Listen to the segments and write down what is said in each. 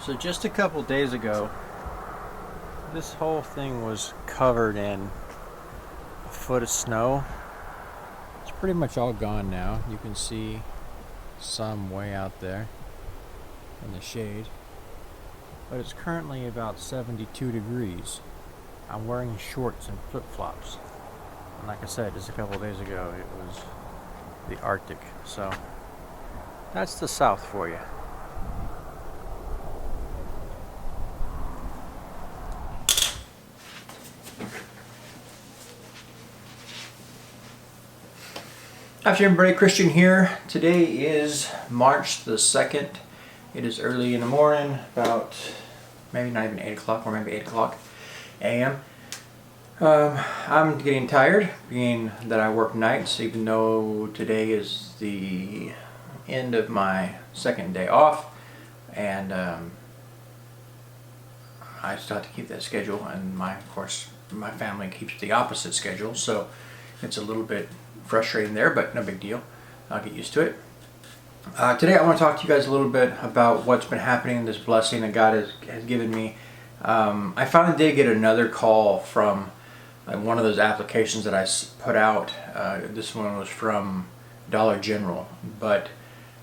So just a couple days ago, this whole thing was covered in a foot of snow. It's pretty much all gone now. You can see some way out there in the shade. But it's currently about 72 degrees. I'm wearing shorts and flip-flops. And like I said, just a couple days ago, it was the Arctic. So that's the South for you. Afternoon, everybody. Christian here. Today is March the 2nd. It is early in the morning, about maybe not even 8 o'clock or maybe 8 o'clock a.m. I'm getting tired, being that I work nights, even though today is the end of my second day off. And I still have to keep that schedule, and of course, my family keeps the opposite schedule, so it's a little bit frustrating there, but no big deal. I'll get used to it. Today I want to talk to you guys a little bit about what's been happening, this blessing that God has given me. I finally did get another call from one of those applications that I put out. This one was from Dollar General, but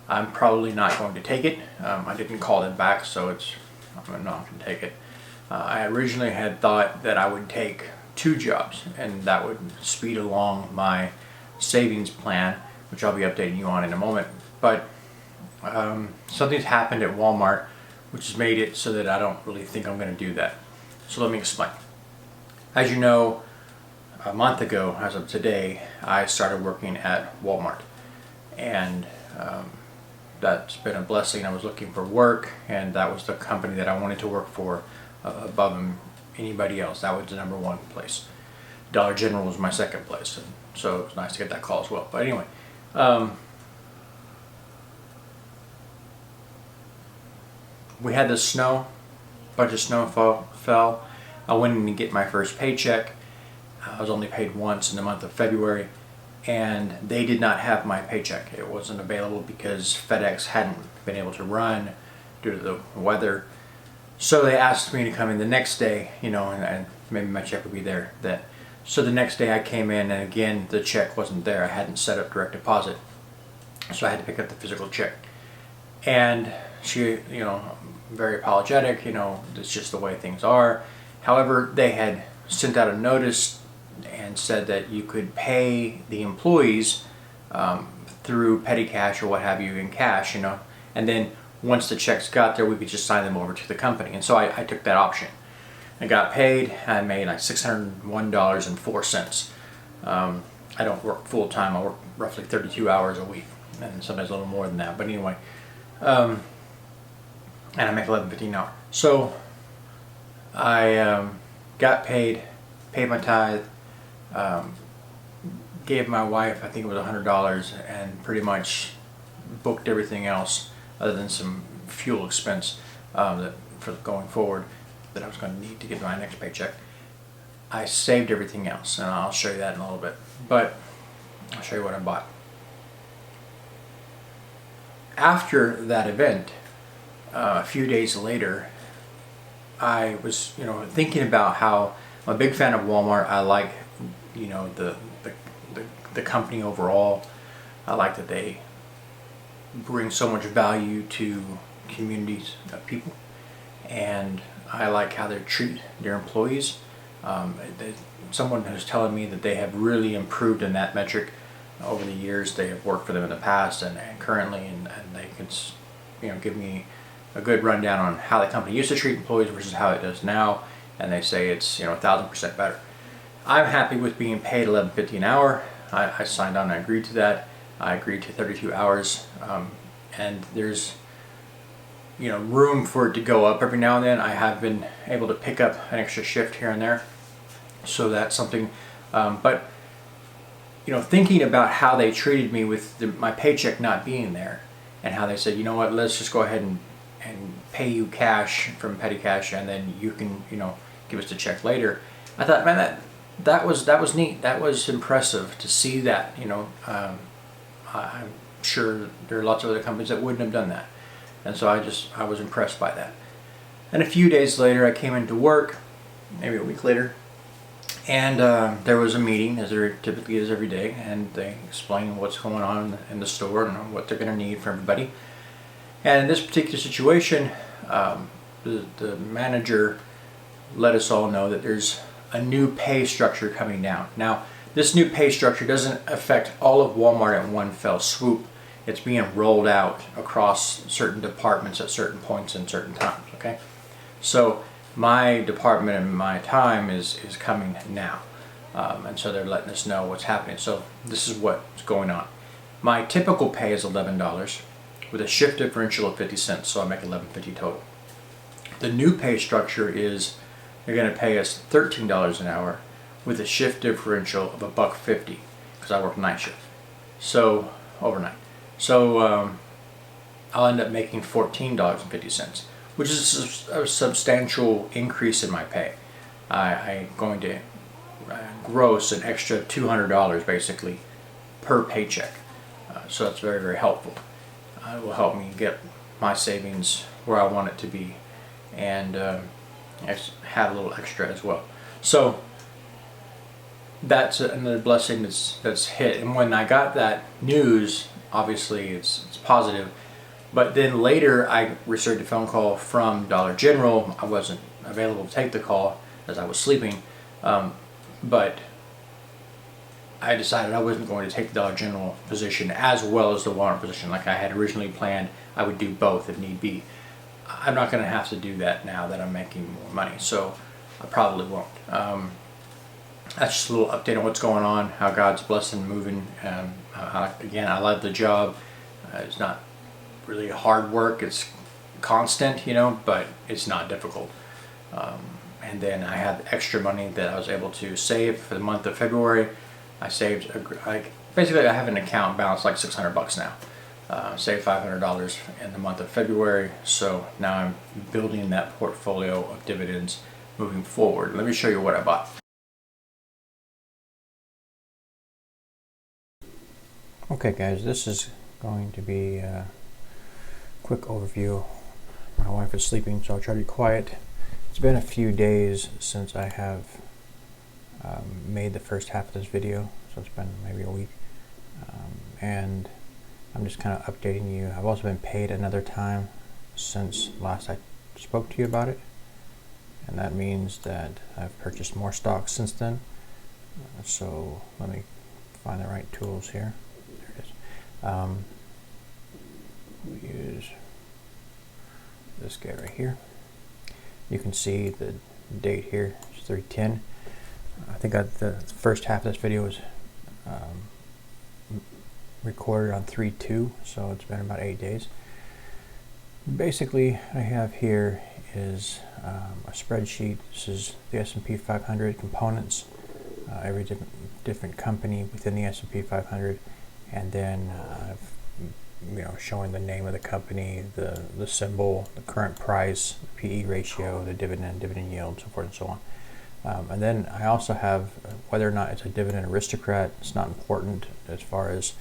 I'm probably not going to take it. I didn't call them back, so I'm not going to take it. I originally had thought that I would take 2 jobs, and that would speed along my savings plan, which I'll be updating you on in a moment. But something's happened at Walmart which has made it so that I don't really think I'm going to do that. So let me explain. As you know, a month ago, as of today, I started working at Walmart, and that's been a blessing. I was looking for work, and that was the company that I wanted to work for above anybody else. That was the number one place. Dollar General was my second place, and so it was nice to get that call as well. But anyway, we had this snow, a bunch of snow fell. I went in to get my first paycheck. I was only paid once in the month of February, and they did not have my paycheck. It wasn't available because FedEx hadn't been able to run due to the weather. So they asked me to come in the next day, and maybe my check would be there then. So the next day I came in, and again, the check wasn't there. I hadn't set up direct deposit. So I had to pick up the physical check. And she, very apologetic, it's just the way things are. However, they had sent out a notice and said that you could pay the employees through petty cash or what have you in cash, and then once the checks got there, we could just sign them over to the company. And so I took that option. I got paid. I made like $601.04. I don't work full time. I work roughly 32 hours a week, and sometimes a little more than that. But anyway, and I make $11.50 an hour. So I got paid my tithe, gave my wife, I think it was $100, and pretty much booked everything else other than some fuel expense that for going forward that I was going to need to get my next paycheck. I saved everything else, and I'll show you that in a little bit. But I'll show you what I bought. After that event, a few days later, I was, thinking about how I'm a big fan of Walmart. I like, the company overall. I like that they bring so much value to communities of people, and I like how they treat their employees. Someone was telling me that they have really improved in that metric over the years. They have worked for them in the past and currently, and they can, give me a good rundown on how the company used to treat employees versus how it does now, and they say it's 1,000% better. I'm happy with being paid $11.50 an hour. I signed on and agreed to that. I agreed to 32 hours, and there's room for it to go up every now and then. I have been able to pick up an extra shift here and there, so that's something. But thinking about how they treated me with my paycheck not being there, and how they said, you know what, let's just go ahead and pay you cash from petty cash, and then you can give us the check later. I thought, man, that was neat. That was impressive to see that. I'm sure there are lots of other companies that wouldn't have done that, and so I was impressed by that. And a few days later, I came into work, maybe a week later, and there was a meeting, as there typically is every day, and they explained what's going on in the store and what they're going to need for everybody. And in this particular situation, the manager let us all know that there's a new pay structure coming down. Now, this new pay structure doesn't affect all of Walmart in one fell swoop. It's being rolled out across certain departments at certain points and certain times, okay? So my department and my time is coming now. And so they're letting us know what's happening. So this is what's going on. My typical pay is $11 with a shift differential of 50 cents, so I make $11.50 total. The new pay structure is they're going to pay us $13 an hour with a shift differential of $1.50 because I work night shift, so overnight. So I'll end up making $14.50, which is a substantial increase in my pay. I'm going to gross an extra $200 basically per paycheck. So that's very, very helpful. It will help me get my savings where I want it to be, and have a little extra as well. So that's another blessing that's hit. And when I got that news, obviously it's positive. But then later I received a phone call from Dollar General. I wasn't available to take the call as I was sleeping, but I decided I wasn't going to take the Dollar General position as well as the Walmart position like I had originally planned. I would do both if need be. I'm not going to have to do that now that I'm making more money, so I probably won't. That's just a little update on what's going on, how God's blessing and moving. Again, I love the job. It's not really hard work. It's constant, but it's not difficult. And then I have extra money that I was able to save for the month of February. I saved, basically I have an account balance like $600 now. Saved $500 in the month of February, so now I'm building that portfolio of dividends moving forward. Let me show you what I bought. Okay guys, this is going to be a quick overview. My wife is sleeping, so I'll try to be quiet. It's been a few days since I have made the first half of this video, so it's been maybe a week, and I'm just kind of updating you. I've also been paid another time since last I spoke to you about it, and that means that I've purchased more stocks since then. So let me find the right tools here. There it is. We use this guy right here. You can see the date here. It's 3/10. I think the first half of this video was recorded on 3/2, so it's been about 8 days. Basically, what I have here is a spreadsheet. This is the S&P 500 components, every different company within the S&P 500, and then showing the name of the company, the symbol, the current price, the PE ratio, the dividend yield, so forth and so on. And then I also have whether or not it's a dividend aristocrat. It's not important as far as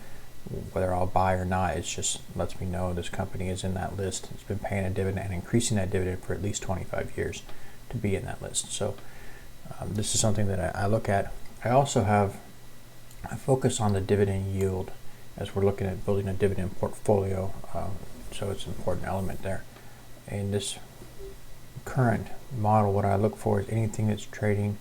whether I'll buy or not. It just lets me know this company is in that list. It's been paying a dividend and increasing that dividend for at least 25 years to be in that list. So this is something that I look at. I also I focus on the dividend yield as we're looking at building a dividend portfolio. So it's an important element there. In this current model, what I look for is anything that's trading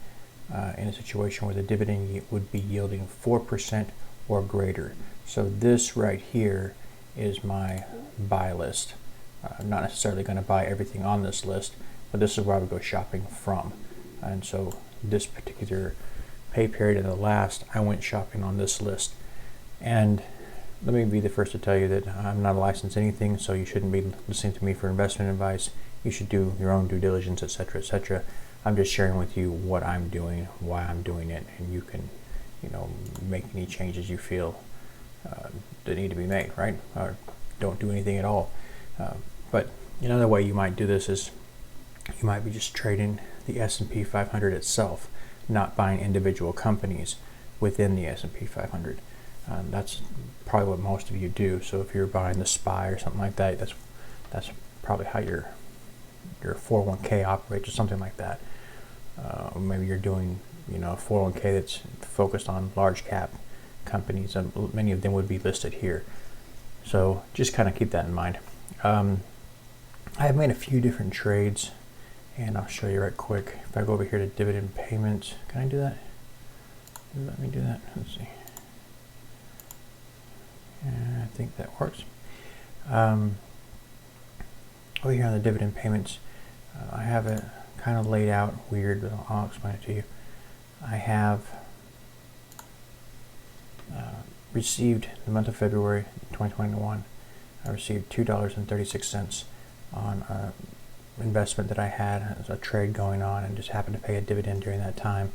in a situation where the dividend would be yielding 4% or greater. So this right here is my buy list. I'm not necessarily going to buy everything on this list, but this is where I would go shopping from. And so this particular pay period and the last, I went shopping on this list. And let me be the first to tell you that I'm not a licensed anything, so you shouldn't be listening to me for investment advice. You should do your own due diligence, etc., etc. I'm just sharing with you what I'm doing, why I'm doing it, and you can, make any changes you feel that need to be made, right? Or don't do anything at all. But another way you might do this is you might be just trading the S&P 500 itself, not buying individual companies within the S&P 500. That's probably what most of you do. So if you're buying the SPY or something like that, that's probably how you're your 401k operates or something like that. Or maybe you're doing, a 401k that's focused on large cap companies, and many of them would be listed here. So just kind of keep that in mind. I have made a few different trades, and I'll show you right quick. If I go over here to dividend payments, can I do that? Let me do that. Let's see. I think that works. Over here on the dividend payments, I have it kind of laid out weird, but I'll explain it to you. I have received the month of February 2021. I received $2.36 on an investment that I had as a trade going on, and just happened to pay a dividend during that time.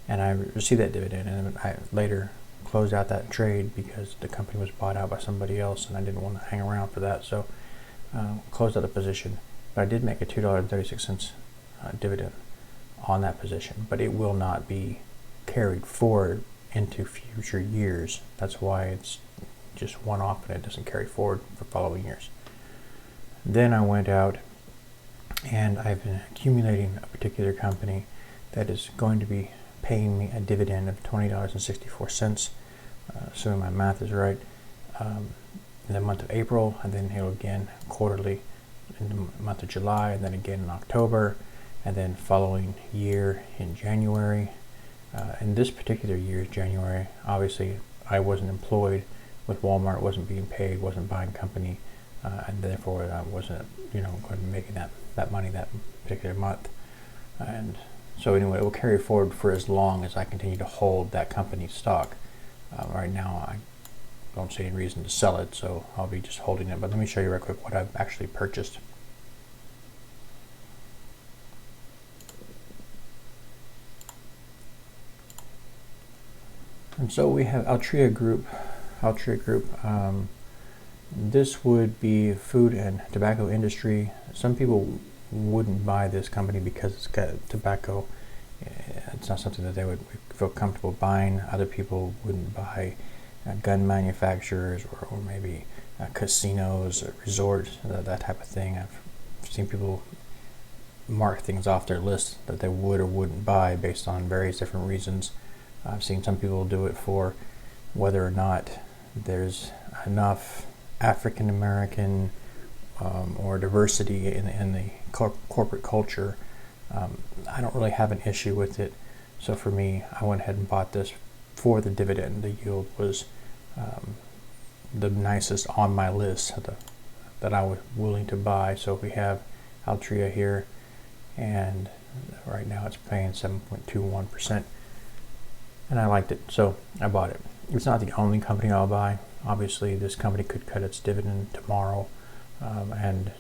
And I received that dividend, and I later closed out that trade because the company was bought out by somebody else, and I didn't want to hang around for that. So closed out the position. But I did make a $2.36 dividend on that position, but it will not be carried forward into future years. That's why it's just one off and it doesn't carry forward for following years. Then I went out and I've been accumulating a particular company that is going to be paying me a dividend of $20.64, assuming my math is right, in the month of April, and then he'll again quarterly in the month of July, and then again in October, and then following year in January. In this particular year's January, obviously I wasn't employed with Walmart, wasn't being paid, wasn't buying company, and therefore I wasn't, going to be making that money that particular month. And so anyway, it will carry forward for as long as I continue to hold that company's stock. Right now, I don't see any reason to sell it, so I'll be just holding it. But let me show you real quick what I've actually purchased. And so we have Altria Group. This would be food and tobacco industry. Some people wouldn't buy this company because it's got tobacco. It's not something that they would feel comfortable buying. Other people wouldn't buy gun manufacturers or maybe casinos or resorts, that type of thing. I've seen people mark things off their list that they would or wouldn't buy based on various different reasons. I've seen some people do it for whether or not there's enough African American or diversity in the corporate culture. I don't really have an issue with it. So for me, I went ahead and bought this for the dividend. The yield was the nicest on my list that I was willing to buy. So we have Altria here, and right now it's paying 7.21%. And I liked it, so I bought it. It's not the only company I'll buy. Obviously, this company could cut its dividend tomorrow, and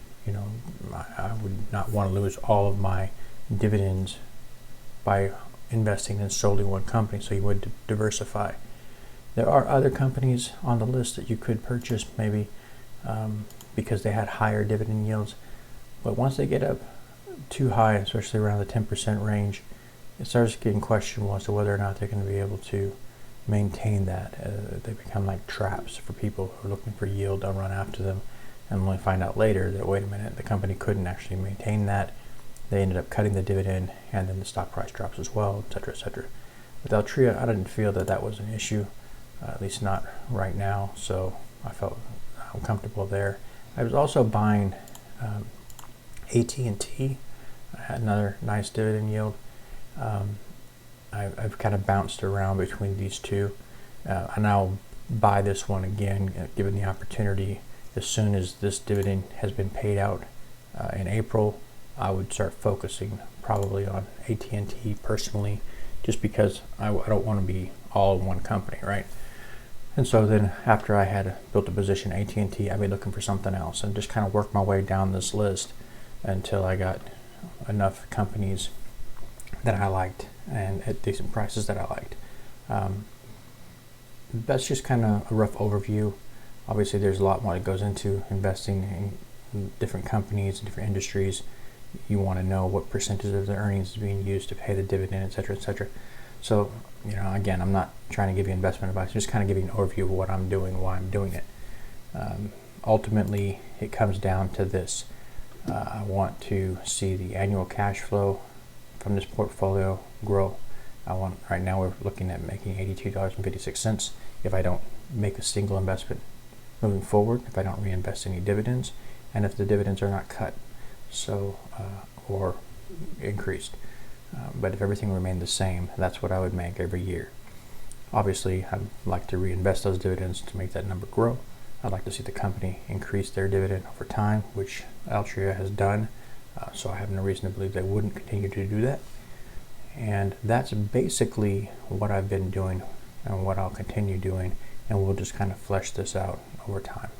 I would not want to lose all of my dividends by investing in solely one company, so you would diversify. There are other companies on the list that you could purchase, maybe because they had higher dividend yields, but once they get up too high, especially around the 10% range, it starts getting questionable as to whether or not they're going to be able to maintain that. They become like traps for people who are looking for yield. They'll run after them and only find out later that, wait a minute, the company couldn't actually maintain that. They ended up cutting the dividend, and then the stock price drops as well, etc., etc. With Altria, I didn't feel that was an issue, at least not right now, so I felt comfortable there. I was also buying AT&T, another nice dividend yield. I've kind of bounced around between these two, and I'll buy this one again given the opportunity. As soon as this dividend has been paid out in April, I would start focusing probably on AT&T personally, just because I don't want to be all in one company, right? And so then after I had built a position in AT&T, I'd be looking for something else and just kind of work my way down this list until I got enough companies that I liked and at decent prices that I liked. That's just kind of a rough overview. Obviously, there's a lot more that goes into investing in different companies, different industries. You want to know what percentage of the earnings is being used to pay the dividend, etc., etc. So, again, I'm not trying to give you investment advice, just kind of giving an overview of what I'm doing, why I'm doing it. Ultimately, it comes down to this. I want to see the annual cash flow from this portfolio grow. Right now we're looking at making $82.56 if I don't make a single investment moving forward, if I don't reinvest any dividends, and if the dividends are not cut or increased. But if everything remained the same, that's what I would make every year. Obviously, I'd like to reinvest those dividends to make that number grow. I'd like to see the company increase their dividend over time, which Altria has done. So I have no reason to believe they wouldn't continue to do that. And that's basically what I've been doing and what I'll continue doing. And we'll just kind of flesh this out over time.